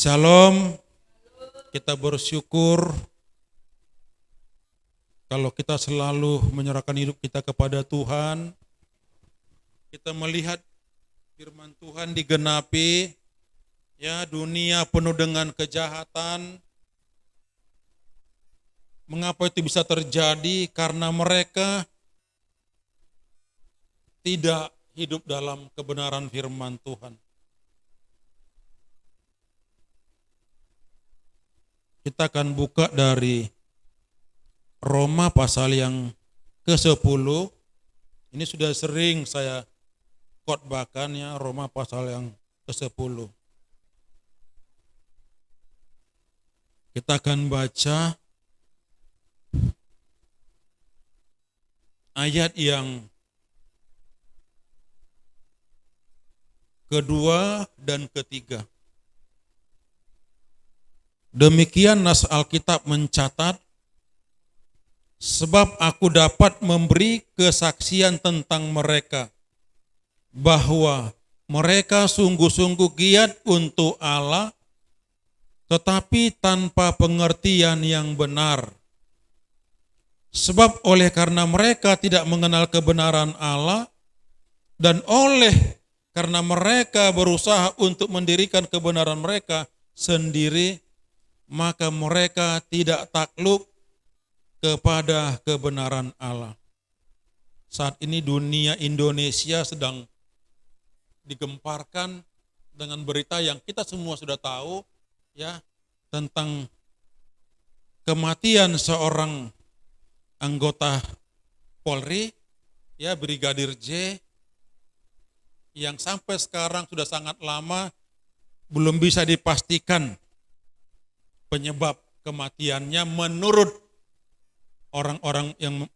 Shalom, kita bersyukur kalau kita selalu menyerahkan hidup kita kepada Tuhan. Kita melihat firman Tuhan digenapi, ya, dunia penuh dengan kejahatan. Mengapa itu bisa terjadi? Karena mereka tidak hidup dalam kebenaran firman Tuhan. Kita akan buka dari Roma pasal yang ke-10. Ini sudah sering saya khotbahkan, ya, Roma pasal yang ke-10. Kita akan baca ayat yang kedua dan ketiga. Demikian nas Alkitab mencatat, sebab aku dapat memberi kesaksian tentang mereka, bahwa mereka sungguh-sungguh giat untuk Allah, tetapi tanpa pengertian yang benar. Sebab oleh karena mereka tidak mengenal kebenaran Allah, dan oleh karena mereka berusaha untuk mendirikan kebenaran mereka sendiri, maka mereka tidak takluk kepada kebenaran Allah. Saat ini dunia Indonesia sedang digemparkan dengan berita yang kita semua sudah tahu, ya, tentang kematian seorang anggota Polri, ya, Brigadir J, yang sampai sekarang sudah sangat lama belum bisa dipastikan penyebab kematiannya menurut orang-orang yang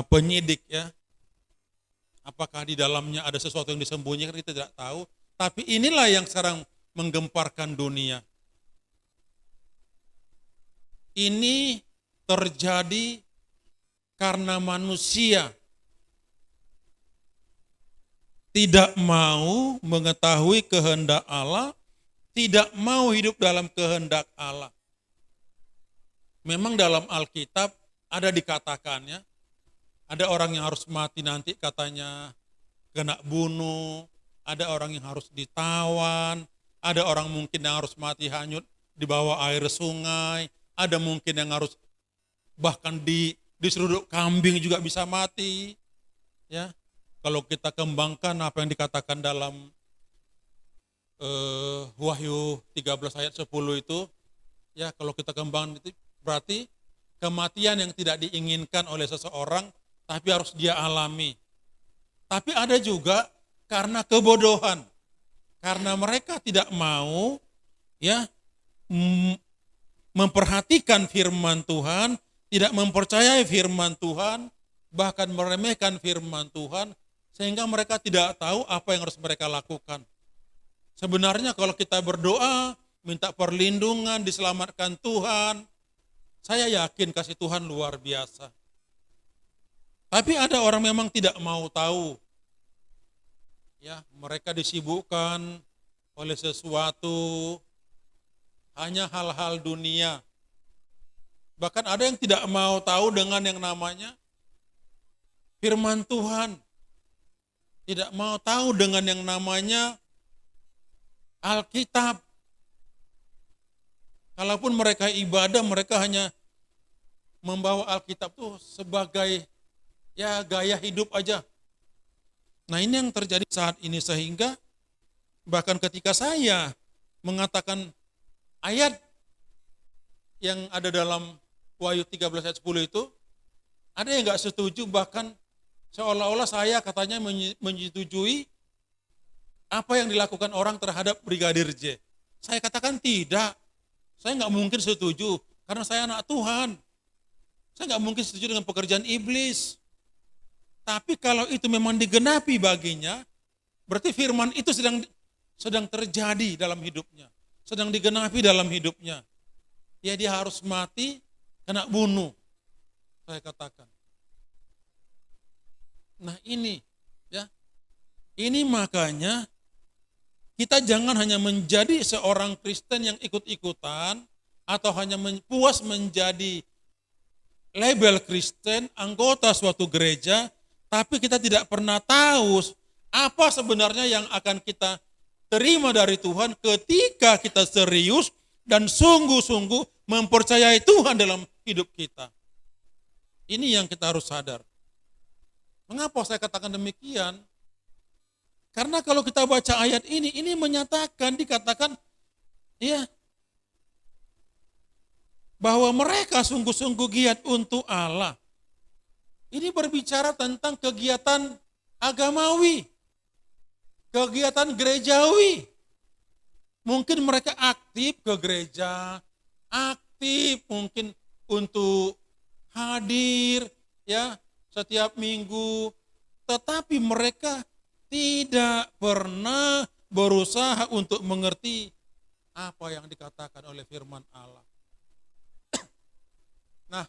penyidik, ya. Apakah di dalamnya ada sesuatu yang disembunyikan, kita tidak tahu. Tapi inilah yang sekarang menggemparkan dunia. Ini terjadi karena manusia tidak mau mengetahui kehendak Allah, tidak mau hidup dalam kehendak Allah. Memang dalam Alkitab ada dikatakannya, ada orang yang harus mati nanti katanya kena bunuh, ada orang yang harus ditawan, ada orang mungkin yang harus mati hanyut di bawah air sungai, ada mungkin yang harus bahkan diseruduk kambing juga bisa mati. Ya, kalau kita kembangkan apa yang dikatakan dalam Wahyu 13 ayat 10 itu, ya, kalau kita kembangkan itu berarti kematian yang tidak diinginkan oleh seseorang tapi harus dia alami. Tapi ada juga karena kebodohan, karena mereka tidak mau, ya, memperhatikan firman Tuhan, tidak mempercayai firman Tuhan, bahkan meremehkan firman Tuhan, sehingga mereka tidak tahu apa yang harus mereka lakukan. Sebenarnya kalau kita berdoa, minta perlindungan, diselamatkan Tuhan, saya yakin kasih Tuhan luar biasa. Tapi ada orang memang tidak mau tahu. Ya, mereka disibukkan oleh sesuatu, hanya hal-hal dunia. Bahkan ada yang tidak mau tahu dengan yang namanya firman Tuhan. Tidak mau tahu dengan yang namanya Alkitab. Kalaupun mereka ibadah, mereka hanya membawa Alkitab tuh sebagai, ya, gaya hidup aja. Nah, ini yang terjadi saat ini, sehingga bahkan ketika saya mengatakan ayat yang ada dalam Wahyu 13 ayat 10 itu, ada yang gak setuju, bahkan seolah-olah saya katanya menyetujui apa yang dilakukan orang terhadap Brigadir J. Saya katakan tidak. Saya nggak mungkin setuju, karena saya anak Tuhan. Saya nggak mungkin setuju dengan pekerjaan iblis. Tapi kalau itu memang digenapi baginya, berarti firman itu sedang terjadi dalam hidupnya, sedang digenapi dalam hidupnya. Ya, dia harus mati, kena bunuh, saya katakan. Nah ini, ya, ini makanya kita jangan hanya menjadi seorang Kristen yang ikut-ikutan atau hanya puas menjadi label Kristen, anggota suatu gereja, tapi kita tidak pernah tahu apa sebenarnya yang akan kita terima dari Tuhan ketika kita serius dan sungguh-sungguh mempercayai Tuhan dalam hidup kita. Ini yang kita harus sadar. Mengapa saya katakan demikian? Karena kalau kita baca ayat ini menyatakan, dikatakan, ya, bahwa mereka sungguh-sungguh giat untuk Allah. Ini berbicara tentang kegiatan agamawi, kegiatan gerejawi. Mungkin mereka aktif ke gereja, aktif mungkin untuk hadir ya setiap minggu, tetapi mereka tidak pernah berusaha untuk mengerti apa yang dikatakan oleh firman Allah. Nah,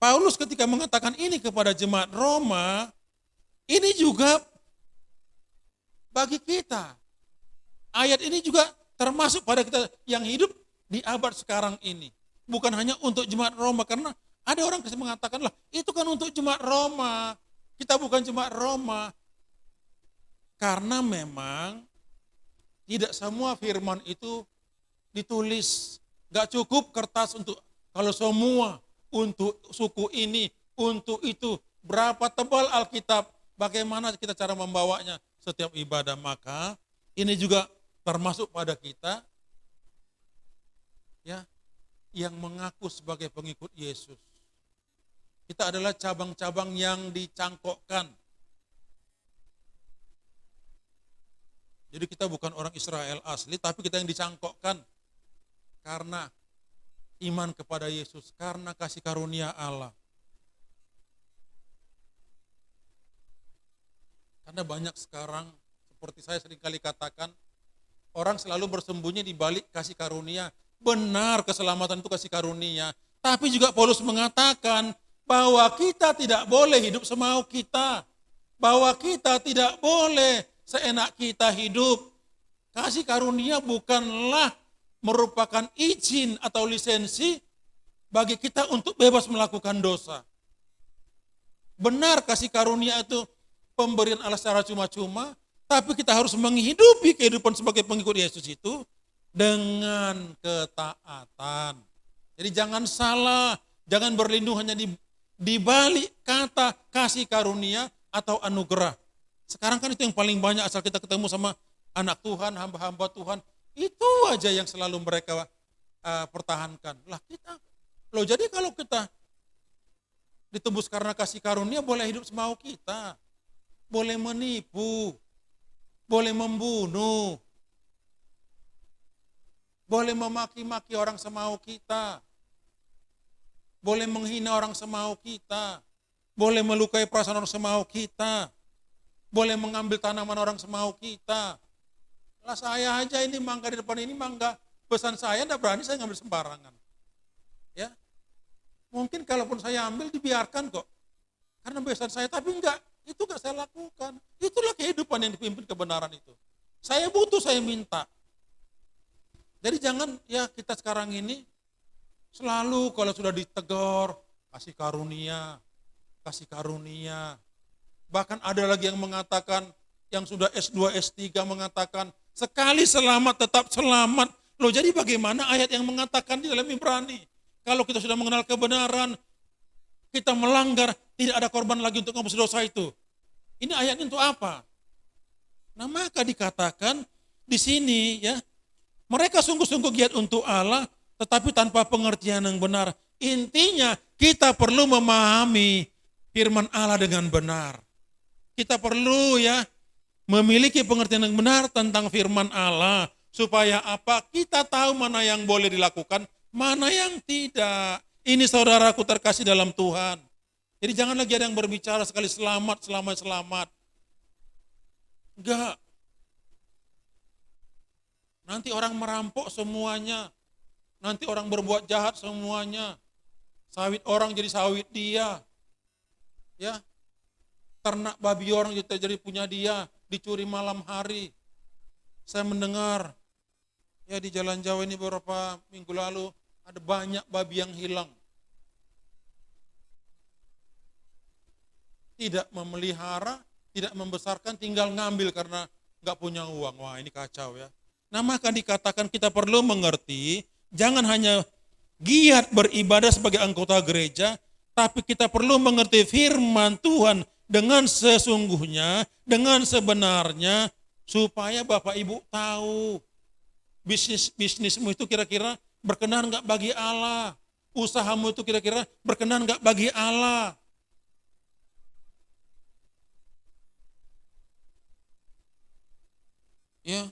Paulus ketika mengatakan ini kepada jemaat Roma, ini juga bagi kita. Ayat ini juga termasuk pada kita yang hidup di abad sekarang ini. Bukan hanya untuk jemaat Roma, karena ada orang yang mengatakan, lah itu kan untuk jemaat Roma, kita bukan jemaat Roma. Karena memang tidak semua firman itu ditulis. Gak cukup kertas untuk, kalau semua untuk suku ini, untuk itu. Berapa tebal Alkitab, bagaimana kita cara membawanya setiap ibadah. Maka ini juga termasuk pada kita ya yang mengaku sebagai pengikut Yesus. Kita adalah cabang-cabang yang dicangkokkan. Jadi kita bukan orang Israel asli, tapi kita yang dicangkokkan karena iman kepada Yesus, karena kasih karunia Allah. Karena banyak sekarang, seperti saya seringkali katakan, orang selalu bersembunyi di balik kasih karunia. Benar, keselamatan itu kasih karunia. Tapi juga Paulus mengatakan bahwa kita tidak boleh hidup semau kita. Bahwa kita tidak boleh seenak kita hidup. Kasih karunia bukanlah merupakan izin atau lisensi bagi kita untuk bebas melakukan dosa. Benar, kasih karunia itu pemberian Allah secara cuma-cuma, tapi kita harus menghidupi kehidupan sebagai pengikut Yesus itu dengan ketaatan. Jadi jangan salah, jangan berlindung hanya di balik kata kasih karunia atau anugerah. Sekarang kan itu yang paling banyak, asal kita ketemu sama anak Tuhan, hamba-hamba Tuhan, itu aja yang selalu mereka pertahankan. Lah kita, loh jadi kalau kita ditebus karena kasih karunia boleh hidup semau kita, boleh menipu, boleh membunuh, boleh memaki-maki orang semau kita, boleh menghina orang semau kita, boleh melukai perasaan orang semau kita, boleh mengambil tanaman orang semau kita. Lah saya aja ini mangga di depan ini mangga, pesan saya enggak berani saya ngambil sembarangan. Ya. Mungkin kalaupun saya ambil dibiarkan kok. Karena besan saya, tapi enggak, itu enggak saya lakukan. Itulah kehidupan yang dipimpin kebenaran itu. Saya butuh, saya minta. Jadi jangan ya kita sekarang ini selalu kalau sudah ditegur, kasih karunia, kasih karunia. Bahkan ada lagi yang mengatakan, yang sudah S2, S3 mengatakan, sekali selamat tetap selamat. Loh jadi bagaimana ayat yang mengatakan di dalam Ibrani? Kalau kita sudah mengenal kebenaran, kita melanggar, tidak ada korban lagi untuk menghapus dosa itu. Ini ayatnya untuk apa? Nah maka dikatakan di sini ya, mereka sungguh-sungguh giat untuk Allah, tetapi tanpa pengertian yang benar. Intinya kita perlu memahami firman Allah dengan benar. Kita perlu ya memiliki pengertian yang benar tentang firman Allah. Supaya apa? Kita tahu mana yang boleh dilakukan, mana yang tidak. Ini saudaraku terkasih dalam Tuhan. Jadi jangan lagi ada yang berbicara sekali selamat. Enggak. Nanti orang merampok semuanya. Nanti orang berbuat jahat semuanya. Sawit orang jadi sawit dia. Ya. Ternak babi orang jadi punya dia. Dicuri malam hari. Saya mendengar ya di Jalan Jawa ini beberapa minggu lalu ada banyak babi yang hilang. Tidak memelihara, tidak membesarkan, tinggal ngambil karena nggak punya uang. Wah, ini kacau ya. Nah, maka dikatakan kita perlu mengerti, jangan hanya giat beribadah sebagai anggota gereja, tapi kita perlu mengerti firman Tuhan dengan sesungguhnya, dengan sebenarnya, supaya Bapak Ibu tahu bisnismu itu kira-kira berkenan nggak bagi Allah, usahamu itu kira-kira berkenan nggak bagi Allah. Ya.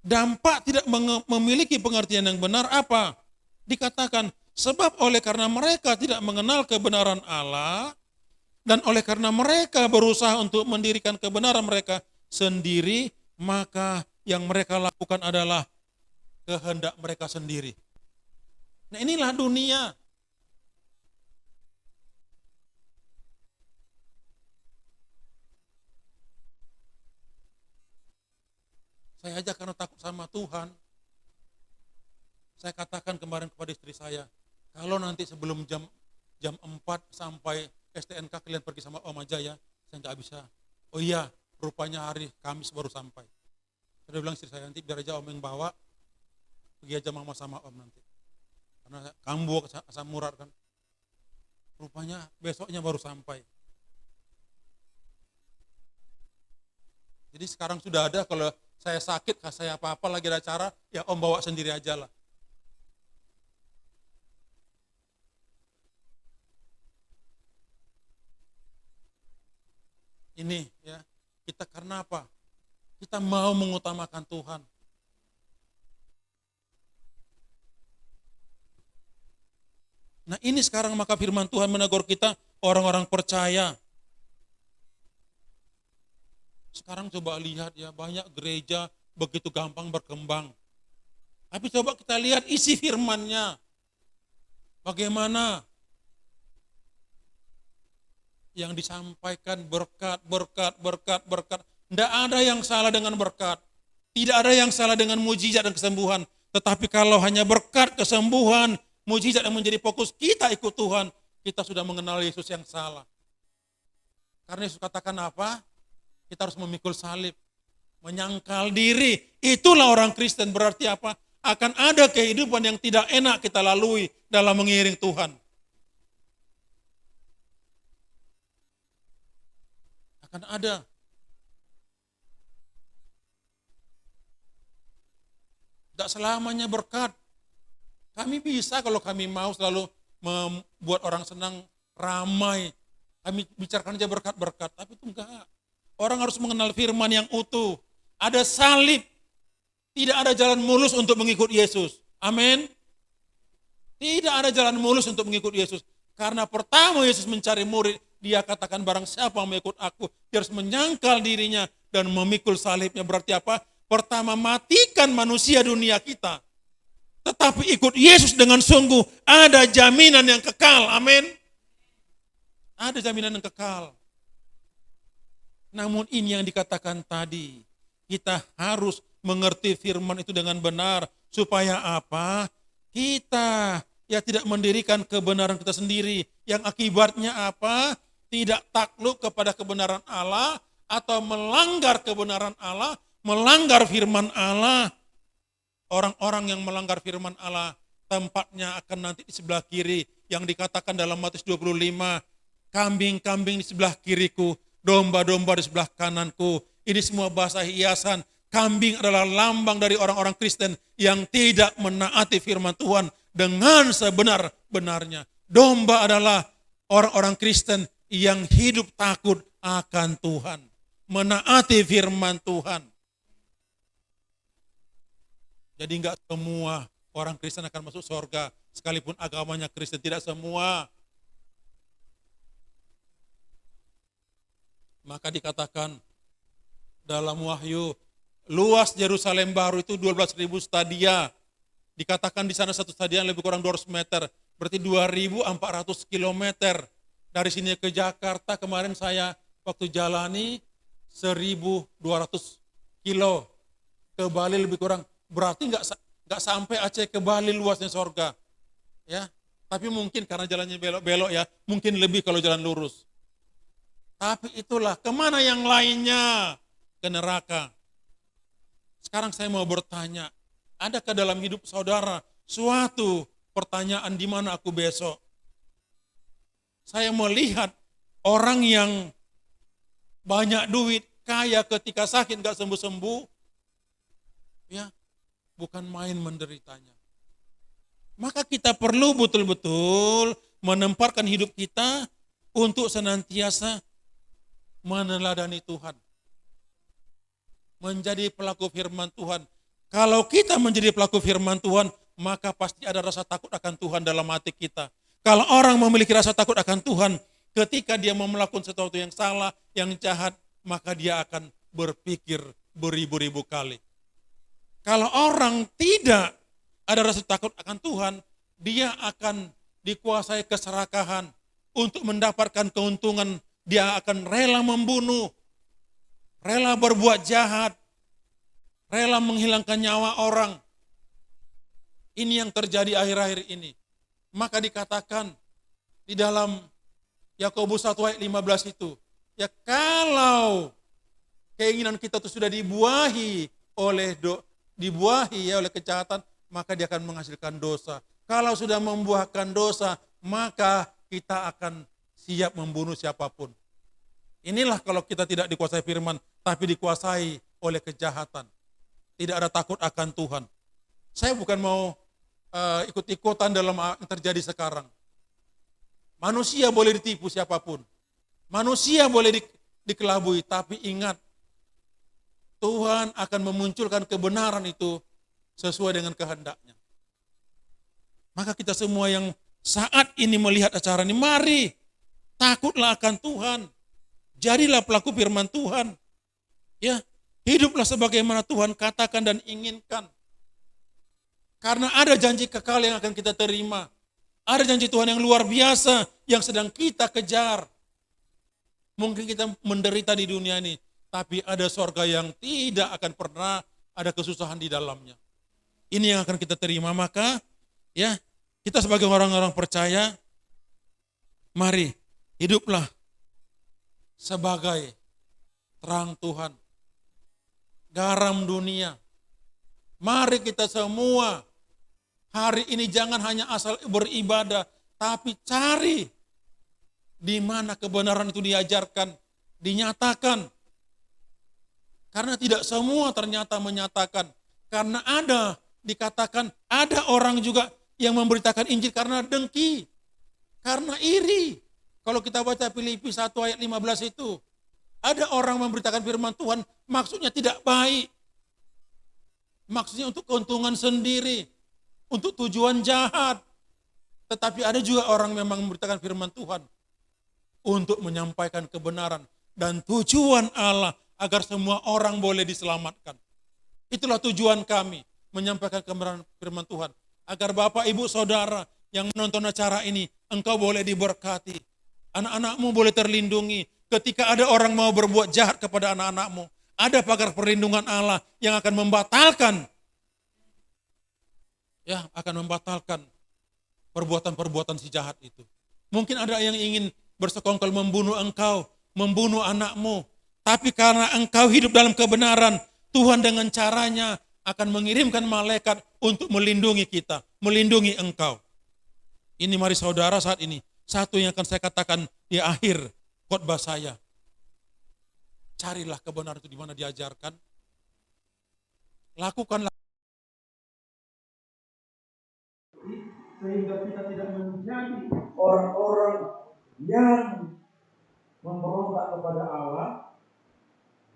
Dampak tidak memiliki pengertian yang benar apa? Dikatakan, sebab oleh karena mereka tidak mengenal kebenaran Allah, dan oleh karena mereka berusaha untuk mendirikan kebenaran mereka sendiri, maka yang mereka lakukan adalah kehendak mereka sendiri. Nah, inilah dunia. Saya aja karena takut sama Tuhan, saya katakan kemarin kepada istri saya, kalau nanti sebelum jam 4 sampai STNK kalian pergi sama Om aja ya, saya nggak bisa. Oh iya, rupanya hari Kamis baru sampai. Saya bilang istri saya, nanti biar aja Om yang bawa, pergi aja mama sama Om nanti. Karena kamu bawa ke asam urat kan. Rupanya besoknya baru sampai. Jadi sekarang sudah ada, kalau saya sakit, saya apa-apa lagi ada acara, ya Om bawa sendiri aja lah. Ini ya, kita karena apa? Kita mau mengutamakan Tuhan. Nah, ini sekarang maka firman Tuhan menegur kita, orang-orang percaya. Sekarang coba lihat ya, banyak gereja begitu gampang berkembang. Tapi coba kita lihat isi firman-Nya. Bagaimana yang disampaikan berkat. Tidak ada yang salah dengan berkat. Tidak ada yang salah dengan mujizat dan kesembuhan. Tetapi kalau hanya berkat, kesembuhan, mujizat yang menjadi fokus kita ikut Tuhan, kita sudah mengenal Yesus yang salah. Karena Yesus katakan apa? Kita harus memikul salib, menyangkal diri. Itulah orang Kristen, berarti apa? Akan ada kehidupan yang tidak enak kita lalui dalam mengiring Tuhan. Akan ada. Tidak selamanya berkat. Kami bisa kalau kami mau selalu membuat orang senang, ramai. Kami bicarakan aja berkat-berkat, tapi itu enggak. Orang harus mengenal firman yang utuh. Ada salib. Tidak ada jalan mulus untuk mengikut Yesus. Amin. Tidak ada jalan mulus untuk mengikut Yesus. Karena pertama Yesus mencari murid, dia katakan barang siapa yang mengikut aku, dia harus menyangkal dirinya dan memikul salibnya. Berarti apa? Pertama matikan manusia dunia kita. Tetapi ikut Yesus dengan sungguh, ada jaminan yang kekal. Amin. Ada jaminan yang kekal. Namun ini yang dikatakan tadi, kita harus mengerti firman itu dengan benar. Supaya apa? Kita ya tidak mendirikan kebenaran kita sendiri. Yang akibatnya apa? Tidak takluk kepada kebenaran Allah, atau melanggar kebenaran Allah, melanggar firman Allah. Orang-orang yang melanggar firman Allah, tempatnya akan nanti di sebelah kiri. Yang dikatakan dalam Matius 25, kambing-kambing di sebelah kiriku, domba-domba di sebelah kananku. Ini semua bahasa hiasan. Kambing adalah lambang dari orang-orang Kristen yang tidak menaati firman Tuhan dengan sebenar-benarnya. Domba adalah orang-orang Kristen yang hidup takut akan Tuhan, menaati firman Tuhan. Jadi enggak semua orang Kristen akan masuk surga, sekalipun agamanya Kristen, tidak semua. Maka dikatakan dalam Wahyu, luas Yerusalem baru itu 12.000 stadia. Dikatakan di sana satu stadion lebih kurang 200 meter, berarti 2.400 kilometer. Dari sini ke Jakarta kemarin saya waktu jalani 1.200 kilo ke Bali lebih kurang. Berarti nggak sampai Aceh ke Bali luasnya sorga. Ya, tapi mungkin karena jalannya belok-belok ya, mungkin lebih kalau jalan lurus. Tapi itulah, kemana yang lainnya? Ke neraka. Sekarang saya mau bertanya, adakah dalam hidup saudara suatu pertanyaan di mana aku besok? Saya melihat orang yang banyak duit, kaya ketika sakit gak sembuh-sembuh, ya bukan main menderitanya. Maka kita perlu betul-betul menempatkan hidup kita untuk senantiasa meneladani Tuhan. Menjadi pelaku firman Tuhan. Kalau kita menjadi pelaku firman Tuhan, maka pasti ada rasa takut akan Tuhan dalam hati kita. Kalau orang memiliki rasa takut akan Tuhan, ketika dia mau melakukan sesuatu yang salah, yang jahat, maka dia akan berpikir beribu-ribu kali. Kalau orang tidak ada rasa takut akan Tuhan, dia akan dikuasai keserakahan untuk mendapatkan keuntungan. Dia akan rela membunuh, rela berbuat jahat, rela menghilangkan nyawa orang. Ini yang terjadi akhir-akhir ini. Maka dikatakan di dalam Yakobus 1 ayat 15 itu, ya kalau keinginan kita itu sudah dibuahi oleh kejahatan, maka dia akan menghasilkan dosa. Kalau sudah membuahkan dosa, maka kita akan siap membunuh siapapun. Inilah kalau kita tidak dikuasai firman, tapi dikuasai oleh kejahatan. Tidak ada takut akan Tuhan. Saya bukan mau ikut-ikutan dalam yang terjadi sekarang. Manusia boleh ditipu siapapun. Manusia boleh dikelabui, tapi ingat, Tuhan akan memunculkan kebenaran itu sesuai dengan kehendaknya. Maka kita semua yang saat ini melihat acara ini, mari takutlah akan Tuhan. Jadilah pelaku firman Tuhan. Ya, hiduplah sebagaimana Tuhan katakan dan inginkan. Karena ada janji kekal yang akan kita terima. Ada janji Tuhan yang luar biasa yang sedang kita kejar. Mungkin kita menderita di dunia ini, tapi ada sorga yang tidak akan pernah ada kesusahan di dalamnya. Ini yang akan kita terima. Maka ya, kita sebagai orang-orang percaya, mari hiduplah sebagai terang Tuhan, garam dunia. Mari kita semua hari ini jangan hanya asal beribadah, tapi cari di mana kebenaran itu diajarkan, dinyatakan. Karena tidak semua ternyata menyatakan. Karena dikatakan ada orang juga yang memberitakan Injil karena dengki, karena iri. Kalau kita baca Filipi 1 ayat 15 itu, ada orang memberitakan firman Tuhan, maksudnya tidak baik. Maksudnya untuk keuntungan sendiri, untuk tujuan jahat. Tetapi ada juga orang memang memberitakan firman Tuhan untuk menyampaikan kebenaran dan tujuan Allah agar semua orang boleh diselamatkan. Itulah tujuan kami, menyampaikan kebenaran firman Tuhan. Agar Bapak, Ibu, Saudara yang menonton acara ini, engkau boleh diberkati. Anak-anakmu boleh terlindungi. Ketika ada orang mau berbuat jahat kepada anak-anakmu, ada pagar perlindungan Allah yang akan membatalkan perbuatan-perbuatan si jahat itu. Mungkin ada yang ingin bersekongkol membunuh engkau, membunuh anakmu. Tapi karena engkau hidup dalam kebenaran, Tuhan dengan caranya akan mengirimkan malaikat untuk melindungi kita, melindungi engkau. Ini mari saudara saat ini, satu yang akan saya katakan di akhir khotbah saya. Carilah kebenaran itu di mana diajarkan. Lakukanlah. Sehingga kita tidak menjadi orang-orang yang memberontak kepada Allah,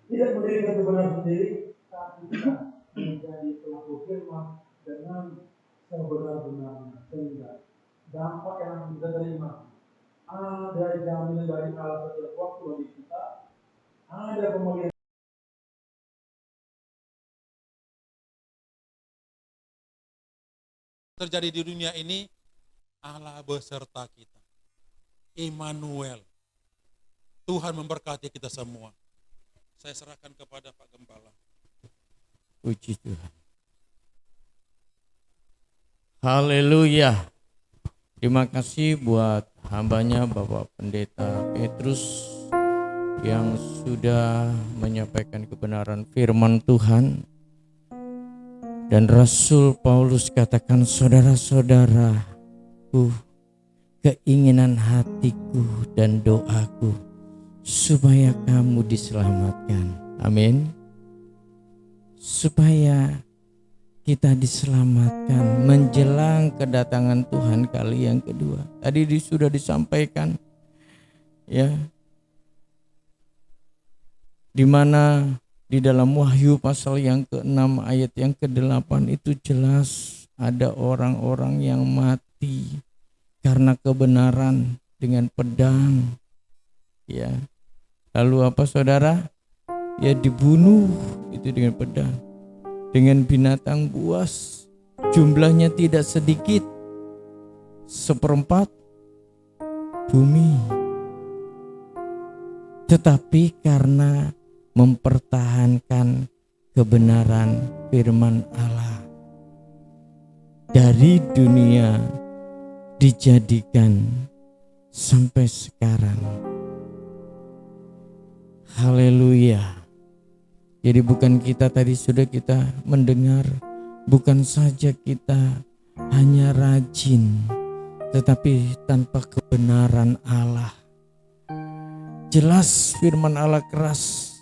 tidak mendirikan kebenaran sendiri, tapi kita menjadi pelaku firman dengan sebenar-benarnya. Sehingga dampak yang akan kita terima, ada jaminan dari Allah setiap waktu bagi kita, ada pemulihan Terjadi di dunia ini, Allah beserta kita. Immanuel. Tuhan memberkati kita semua. Saya serahkan kepada Pak Gembala. Puji Tuhan. Haleluya. Terima kasih buat hambanya Bapak Pendeta Petrus yang sudah menyampaikan kebenaran firman Tuhan. Dan Rasul Paulus katakan, saudara-saudaraku, keinginan hatiku dan doaku supaya kamu diselamatkan. Amin. Supaya kita diselamatkan menjelang kedatangan Tuhan kali yang kedua. Tadi sudah disampaikan, ya, di mana di dalam Wahyu pasal yang ke-6 ayat yang ke-8 itu jelas ada orang-orang yang mati karena kebenaran dengan pedang. Ya. Lalu apa saudara? Ya dibunuh itu dengan pedang. Dengan binatang buas, jumlahnya tidak sedikit, 1/4 bumi. Tetapi karena mempertahankan kebenaran firman Allah, dari dunia dijadikan sampai sekarang. Haleluya. Jadi bukan kita tadi sudah kita mendengar, bukan saja kita hanya rajin, tetapi tanpa kebenaran Allah. Jelas firman Allah keras.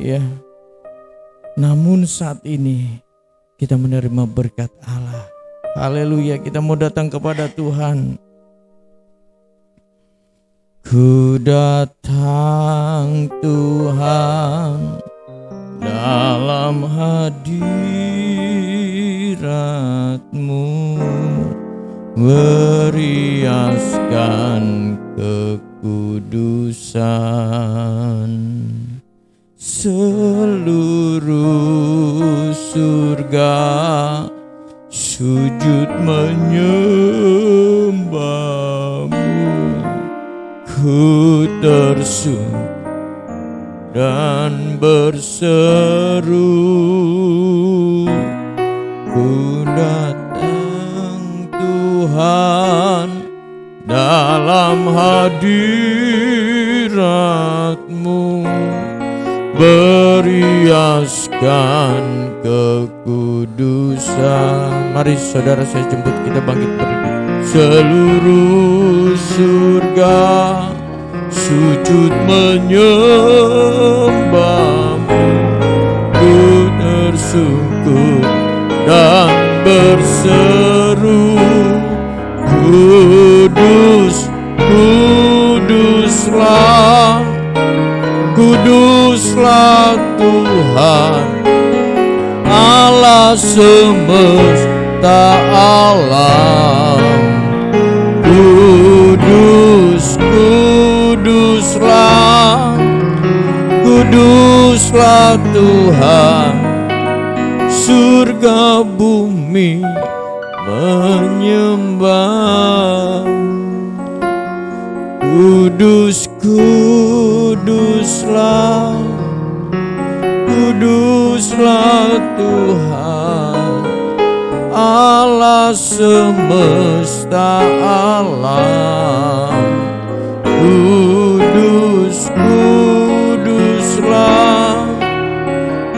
Ya. Namun saat ini kita menerima berkat Allah. Haleluya, kita mau datang kepada Tuhan. Ku datang Tuhan dalam hadirat-Mu, meriaskan kekudusan. Seluruh surga sujud menyembah-Mu. Ku tersun dan berseru, ku datang Tuhan dalam hadirat-Mu, beriaskan kekudusan. Mari saudara saya jemput, kita bangkit berdiri. Seluruh surga sujud menyembah-Mu, ku tersungkur dan berseru, kudus, kuduslah, kuduslah Tuhan Allah semesta alam. Kudus, kuduslah, kuduslah Tuhan, surga bumi menyembah. Kudus, kuduslah, kuduslah Tuhan Allah semesta alam. Kudus, kuduslah,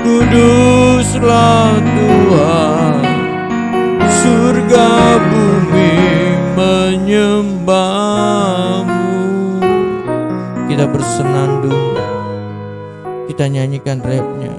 kuduslah Tuhan, surga bumi menyembah-Mu. Kita bersenandung, kita nyanyikan rapnya.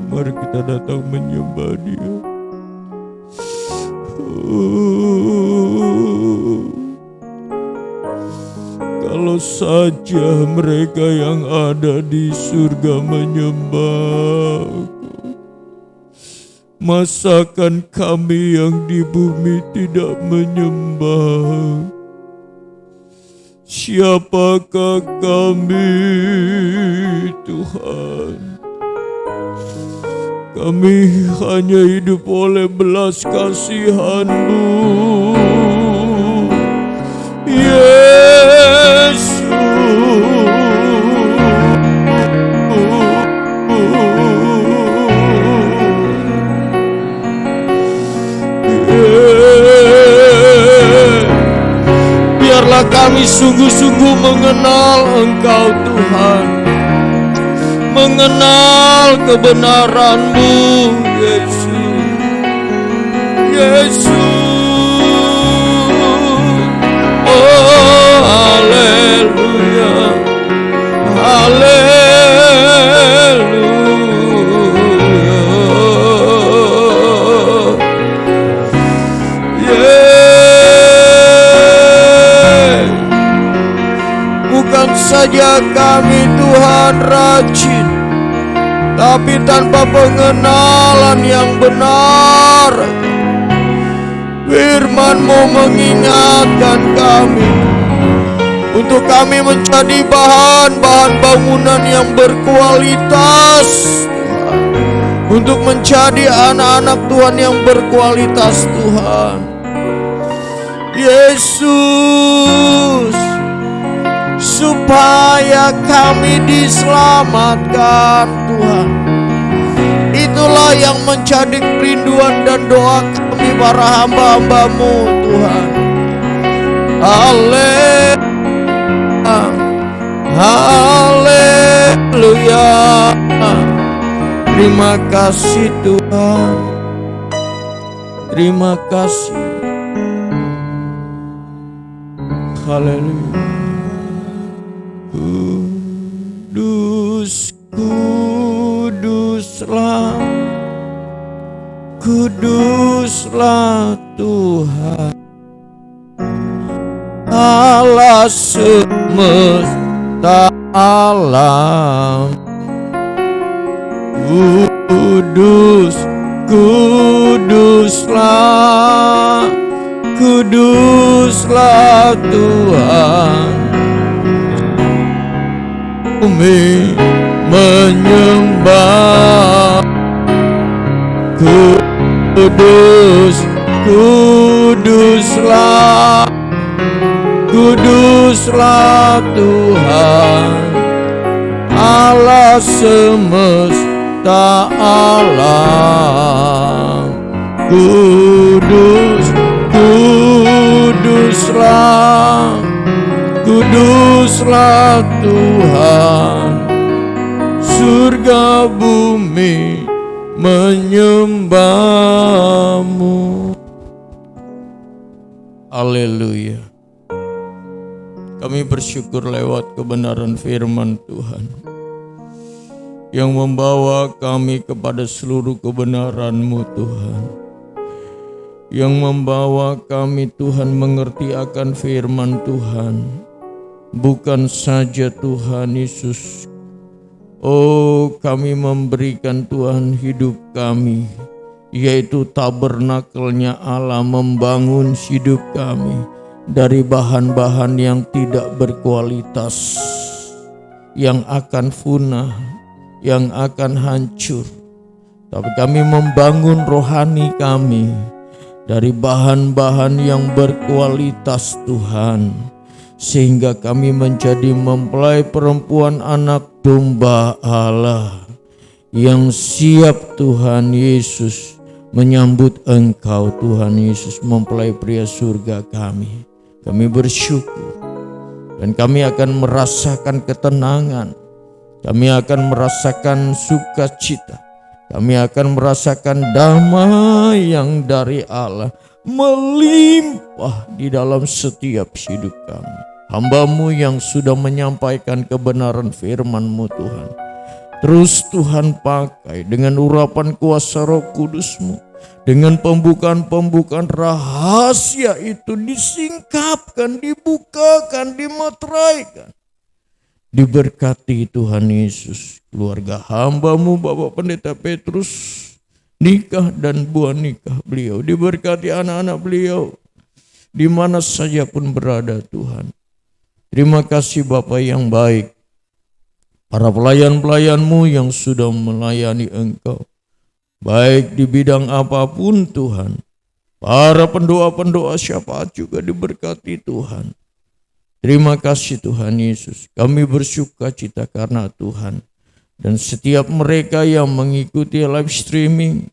Mari kita datang menyembah Dia. Kalau saja mereka yang ada di surga menyembah, masakan kami yang di bumi tidak menyembah? Siapakah kami, Tuhan? Kami hanya hidup oleh belas kasihan-Mu, Yesus. Biarlah kami sungguh-sungguh mengenal Engkau, Tuhan, mengenal kebenaran-Mu, Yesus. Yesus, oh haleluya, haleluya. Bukan saja kami, Tuhan, rajin, tapi tanpa pengenalan yang benar. Firman-Mu mengingatkan kami untuk kami menjadi bahan-bahan bangunan yang berkualitas, Tuhan. Untuk menjadi anak-anak Tuhan yang berkualitas, Tuhan. Yesus, supaya kami diselamatkan, Tuhan. Itulah yang menjadi kerinduan dan doa kami para hamba-hamba-Mu, Tuhan. Haleluya, haleluya. Terima kasih, Tuhan. Terima kasih. Haleluya. Kudus, kuduslah, kuduslah Tuhan, Allah semesta alam. Kudus, kuduslah, kuduslah Tuhan. Bumi menyembah, kudus, kuduslah, kuduslah Tuhan, Allah semesta alam. Kudus, kuduslah, kuduslah Tuhan, surga bumi menyembah-Mu. Haleluya. Kami bersyukur lewat kebenaran firman Tuhan yang membawa kami kepada seluruh kebenaran-Mu, Tuhan. Yang membawa kami, Tuhan, mengerti akan firman Tuhan. Bukan saja, Tuhan Yesus, oh kami memberikan, Tuhan, hidup kami, yaitu tabernakelnya Allah, membangun hidup kami dari bahan-bahan yang tidak berkualitas, yang akan punah, yang akan hancur. Tapi kami membangun rohani kami dari bahan-bahan yang berkualitas, Tuhan, sehingga kami menjadi mempelai perempuan anak domba Allah yang siap, Tuhan Yesus, menyambut Engkau, Tuhan Yesus, mempelai pria surga kami. Kami bersyukur dan kami akan merasakan ketenangan, kami akan merasakan sukacita, kami akan merasakan damai yang dari Allah melimpah di dalam setiap hidup kami. Hamba-Mu yang sudah menyampaikan kebenaran firman-Mu, Tuhan, terus Tuhan pakai dengan urapan kuasa Roh Kudus-Mu Dengan pembukaan rahasia itu disingkapkan, dibukakan, dimateraikan. Diberkati Tuhan Yesus keluarga hamba-Mu Bapak Pendeta Petrus, nikah dan buah nikah beliau. Diberkati anak-anak beliau di mana saja pun berada Tuhan. Terima kasih Bapa yang baik. Para pelayan-pelayan-Mu yang sudah melayani Engkau, baik di bidang apapun Tuhan. Para pendoa-pendoa syafaat juga diberkati Tuhan. Terima kasih Tuhan Yesus. Kami bersuka cita karena Tuhan. Dan setiap mereka yang mengikuti live streaming,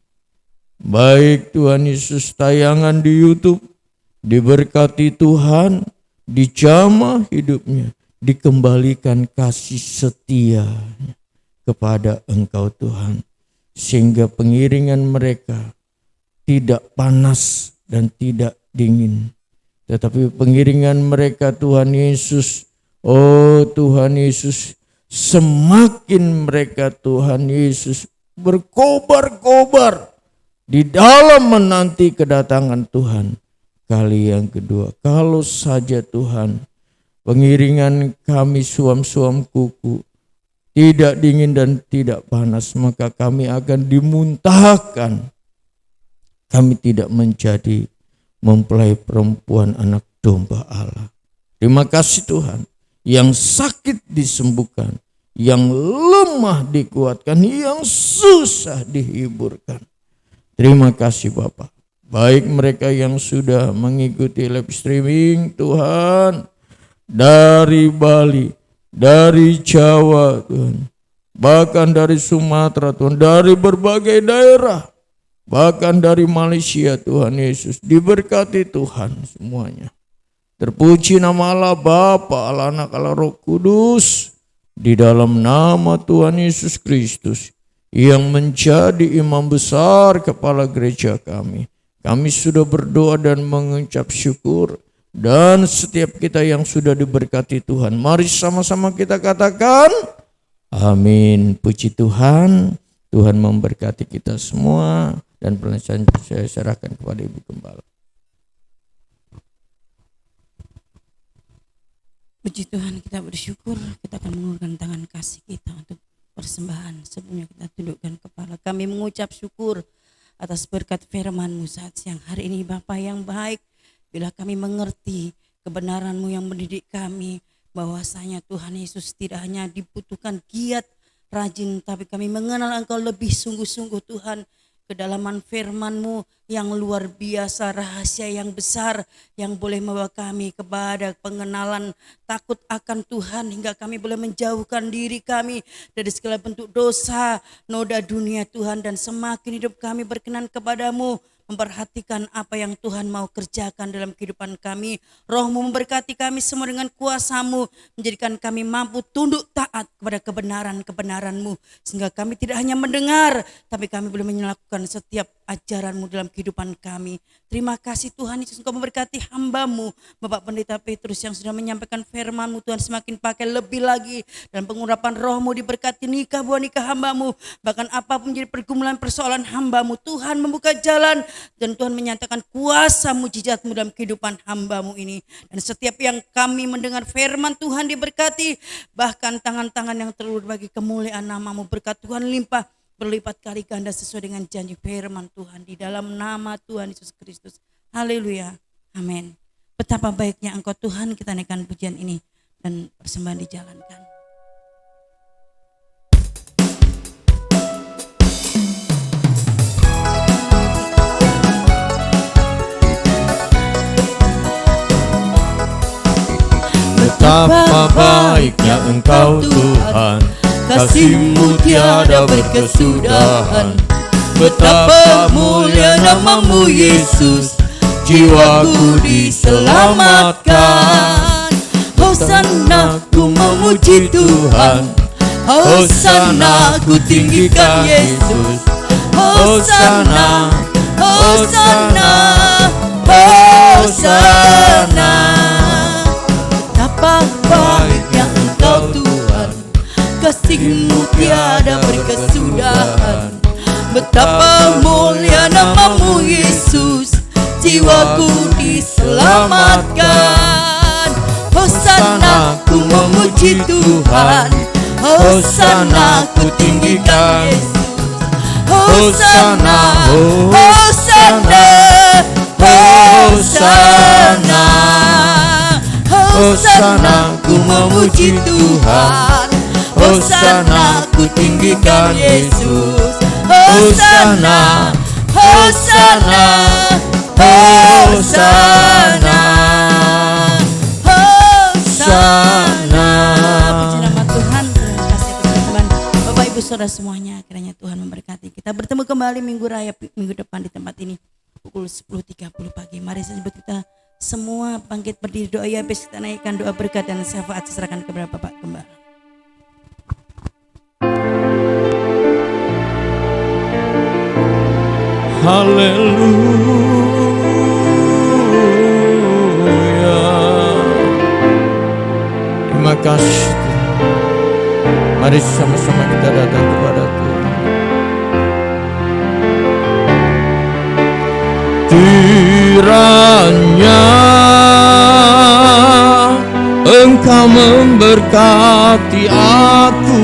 baik Tuhan Yesus tayangan di YouTube, diberkati Tuhan, dijamah hidupnya, dikembalikan kasih setia kepada Engkau Tuhan. Sehingga pengiringan mereka tidak panas dan tidak dingin. Tetapi pengiringan mereka Tuhan Yesus, oh Tuhan Yesus, semakin mereka Tuhan Yesus berkobar-kobar di dalam menanti kedatangan Tuhan kali yang kedua. Kalau saja Tuhan pengiringan kami suam-suam kuku tidak dingin dan tidak panas, maka kami akan dimuntahkan. Kami tidak menjadi mempelai perempuan anak domba Allah. Terima kasih Tuhan, yang sakit disembuhkan, yang lemah dikuatkan, yang susah dihiburkan. Terima kasih Bapak. Baik mereka yang sudah mengikuti live streaming Tuhan, dari Bali, dari Jawa Tuhan, bahkan dari Sumatera Tuhan, dari berbagai daerah, bahkan dari Malaysia Tuhan Yesus. Diberkati Tuhan semuanya. Terpuji nama Allah Bapa, Allah Anak, Allah Roh Kudus, di dalam nama Tuhan Yesus Kristus yang menjadi imam besar kepala gereja kami. Kami sudah berdoa dan mengucap syukur. Dan setiap kita yang sudah diberkati Tuhan, mari sama-sama kita katakan amin. Puji Tuhan. Tuhan memberkati kita semua. Dan pelajaran saya serahkan kepada Ibu Gembala. Puji Tuhan, kita bersyukur. Kita akan mengulurkan tangan kasih kita untuk persembahan. Sebelumnya kita tundukkan kepala. Kami mengucap syukur atas berkat firman-Mu saat siang hari ini Bapa yang baik. Bila kami mengerti kebenaran-Mu yang mendidik kami, bahwasanya Tuhan Yesus tidak hanya dibutuhkan giat, rajin, tapi kami mengenal Engkau lebih sungguh-sungguh Tuhan. Kedalaman firman-Mu yang luar biasa, rahasia yang besar yang boleh membawa kami kepada pengenalan takut akan Tuhan, hingga kami boleh menjauhkan diri kami dari segala bentuk dosa, noda dunia Tuhan, dan semakin hidup kami berkenan kepadamu, memperhatikan apa yang Tuhan mau kerjakan dalam kehidupan kami. Roh-Mu memberkati kami semua dengan kuasa-Mu, menjadikan kami mampu tunduk taat kepada kebenaran-kebenaran-Mu, sehingga kami tidak hanya mendengar, tapi kami boleh melakukan setiap ajaran-Mu dalam kehidupan kami. Terima kasih Tuhan Yesus, Engkau memberkati hamba-Mu Bapak Pendeta Petrus yang sudah menyampaikan firman-Mu Tuhan, semakin pakai lebih lagi dan pengurapan Roh-Mu, diberkati nikah buah nikah hamba-Mu, bahkan apapun menjadi pergumulan persoalan hamba-Mu, Tuhan membuka jalan dan Tuhan menyatakan kuasa mujizat-Mu dalam kehidupan hamba-Mu ini. Dan setiap yang kami mendengar firman Tuhan diberkati, bahkan tangan-tangan yang terulur bagi kemuliaan nama-Mu, berkat Tuhan limpah berlipat kali ganda sesuai dengan janji firman Tuhan, di dalam nama Tuhan Yesus Kristus. Haleluya, amin. Betapa baiknya Engkau Tuhan, kita naikkan pujian ini dan persembahan dijalankan. Betapa baiknya Engkau Tuhan, kasih-Mu tiada berkesudahan. Betapa mulia nama-Mu Yesus, jiwaku diselamatkan. Hosana ku memuji Tuhan, Hosana ku tinggikan Yesus. Hosana, Hosana, Hosana. Betapa baiknya Engkau Tuhan, kasih-Mu tiada berkesudahan. Betapa mulia nama-Mu memuji Tuhan. Hosana ku tinggikan Yesus. Hosana, Hosana, Hosana, Hosana ku memuji Tuhan. Hosana ku tinggikan Yesus. Hosana, Hosana, Hosana, Hosana. Puji nama Tuhan. Terima kasih teman-teman, Bapak Ibu Saudara semuanya. Kiranya Tuhan memberkati. Kita bertemu kembali minggu raya minggu depan di tempat ini pukul 10.30 pagi. Mari saya sebut kita semua bangkit berdiri, doa ya, habis kita naikkan doa berkat dan syafaat, serahkan kepada Bapak Gembala. Haleluya. Terima kasih Tuhan. Mari sama-sama kita datang kepada Tuhan. Kiranya Engkau memberkati aku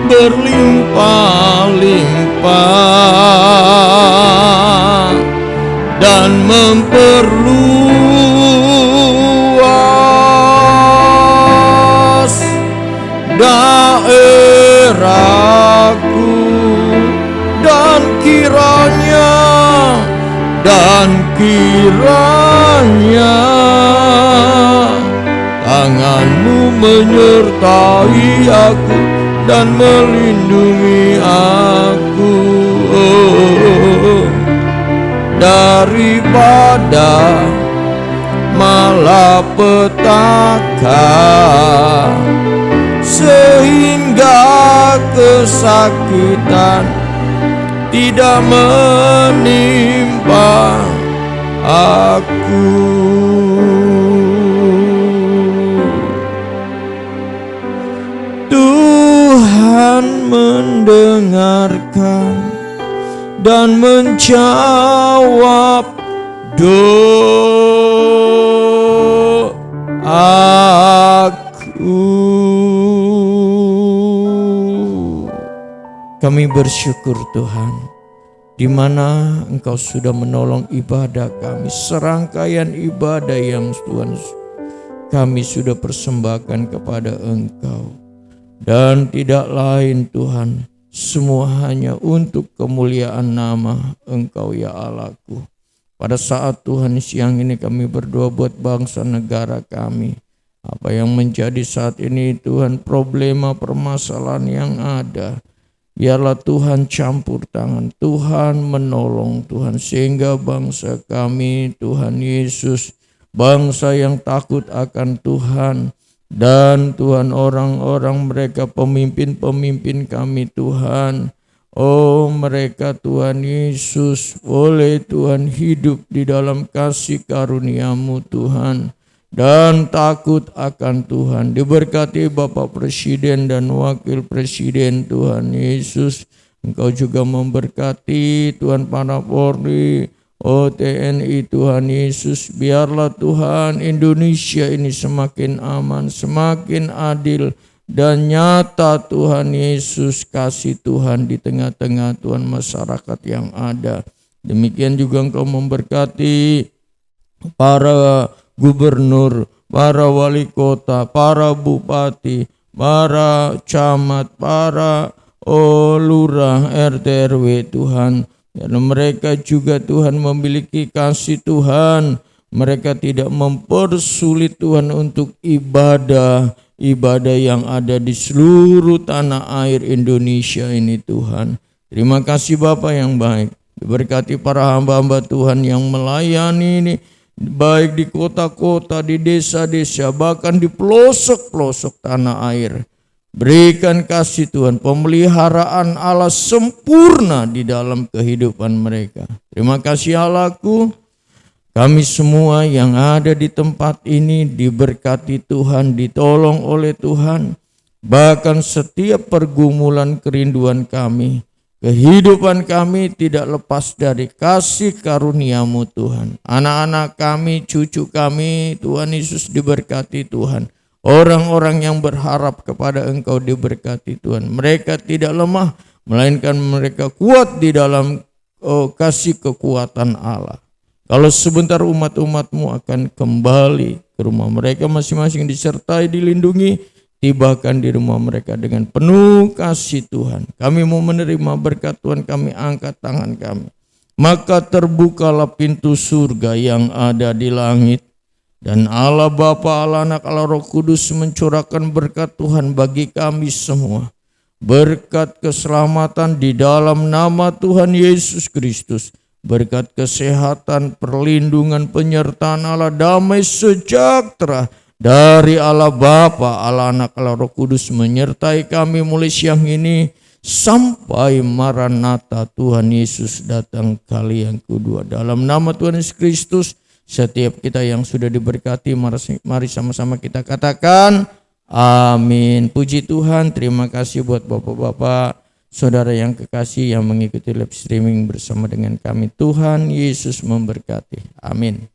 berlimpah-limpah dan memperluas daerahku, dan kiranya tangan-Mu menyertai aku dan melindungi aku daripada malapetaka, sehingga kesakitan tidak menimpa aku. Tuhan mendengarkan dan menjawab doaku. Kami bersyukur Tuhan, di mana Engkau sudah menolong ibadah kami, serangkaian ibadah yang Tuhan kami sudah persembahkan kepada Engkau. Dan tidak lain Tuhan, semua hanya untuk kemuliaan nama Engkau ya Allahku. Pada saat Tuhan siang ini kami berdoa buat bangsa negara kami. Apa yang menjadi saat ini Tuhan, problema permasalahan yang ada, biarlah Tuhan campur tangan, Tuhan menolong Tuhan, sehingga bangsa kami Tuhan Yesus, bangsa yang takut akan Tuhan. Dan Tuhan, orang-orang mereka pemimpin-pemimpin kami Tuhan, oh mereka Tuhan Yesus boleh Tuhan hidup di dalam kasih karunia-Mu Tuhan, dan takut akan Tuhan. Diberkati Bapak Presiden dan Wakil Presiden Tuhan Yesus. Engkau juga memberkati Tuhan para Polri, TNI Tuhan Yesus. Biarlah Tuhan Indonesia ini semakin aman, semakin adil dan nyata Tuhan Yesus, kasih Tuhan di tengah-tengah Tuhan masyarakat yang ada. Demikian juga Engkau memberkati para gubernur, para wali kota, para bupati, para camat, para lurah, RT RW Tuhan. Dan mereka juga Tuhan memiliki kasih Tuhan. Mereka tidak mempersulit Tuhan untuk ibadah yang ada di seluruh tanah air Indonesia ini Tuhan. Terima kasih Bapa yang baik. Diberkati para hamba-hamba Tuhan yang melayani ini, baik di kota-kota, di desa-desa, bahkan di pelosok-pelosok tanah air. Berikan kasih Tuhan, pemeliharaan Allah sempurna di dalam kehidupan mereka. Terima kasih Allahku. Kami semua yang ada di tempat ini diberkati Tuhan, ditolong oleh Tuhan. Bahkan setiap pergumulan kerinduan kami, kehidupan kami tidak lepas dari kasih karunia-Mu Tuhan. Anak-anak kami, cucu kami, Tuhan Yesus diberkati Tuhan. Orang-orang yang berharap kepada Engkau diberkati Tuhan. Mereka tidak lemah, melainkan mereka kuat di dalam kasih kekuatan Allah. Kalau sebentar umat-umat-Mu akan kembali ke rumah mereka masing-masing, disertai, dilindungi, tibakan di rumah mereka dengan penuh kasih Tuhan. Kami mau menerima berkat Tuhan, kami angkat tangan kami. Maka terbukalah pintu surga yang ada di langit. Dan Allah Bapa, Allah Anak, Allah Roh Kudus mencurahkan berkat Tuhan bagi kami semua. Berkat keselamatan di dalam nama Tuhan Yesus Kristus. Berkat kesehatan, perlindungan, penyertaan Allah, damai sejahtera dari Allah Bapa, Allah Anak, Allah Roh Kudus menyertai kami mulai siang ini sampai Maranatha Tuhan Yesus datang kali yang kedua. Dalam nama Tuhan Yesus Kristus, setiap kita yang sudah diberkati, mari sama-sama kita katakan amin. Puji Tuhan, terima kasih buat Bapak-Bapak, saudara yang kekasih yang mengikuti live streaming bersama dengan kami. Tuhan Yesus memberkati. Amin.